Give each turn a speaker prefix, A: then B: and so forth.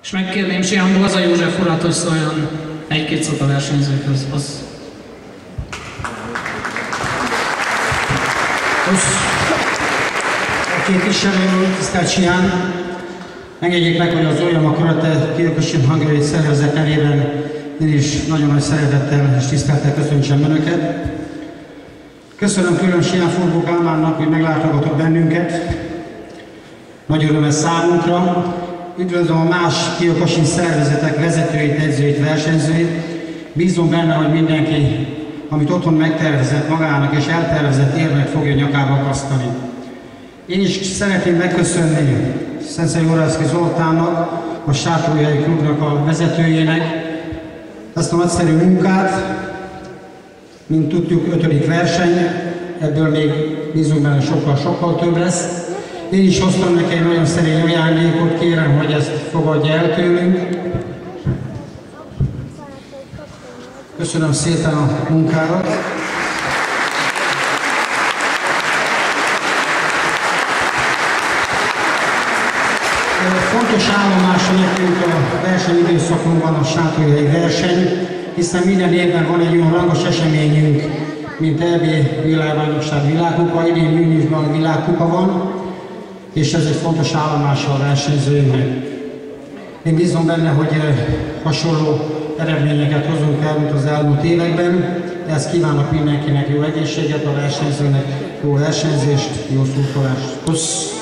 A: És megkérném Sian Borza József urat, hogy szóljon egy-két szót a versenyzőkhöz.
B: A képviselő, tisztelt Sian, engedjék meg, hogy az Olyama Karate Kyokushin Hungary szervezet nevében én is nagyon nagy szeretettel és tisztelettel köszöntsem Önöket. Köszönöm külön Sian Furbo Kálmánnak, hogy meglátogatott bennünket. Nagy öröm ez számunkra. Üdvözlöm a más Kyokushin szervezetek vezetőit, edzőit, versenyzőit. Bízom benne, hogy mindenki, amit otthon megtervezett magának és eltervezett érmet fogja nyakába akasztani. Én is szeretném megköszönni Szenszei Oraszki Zoltánnak, a Sátorjai Klubnak a vezetőjének ezt a nagyszerű munkát. Mint tudjuk, 5. verseny, ebből még bízunk benne sokkal több lesz. Én is hoztam neki egy nagyon szerény ajándékot, kérem, hogy ezt fogadja el tőlünk. Köszönöm szépen a munkádat. Fontos állomása nekünk a versenyidőszakunkban a sátorjai verseny, hiszen minden évben van egy olyan rangos eseményünk, mint EB világbajnokság világkupa, idén júniusban világkupa van, és ez egy fontos állomása a versenyzőinknek. Én bízom benne, hogy hasonló eredményeket hozunk el, mint az elmúlt években. Ezt kívánok mindenkinek, jó egészséget, a versenyzőnek jó versenyzést, jó szurkolást.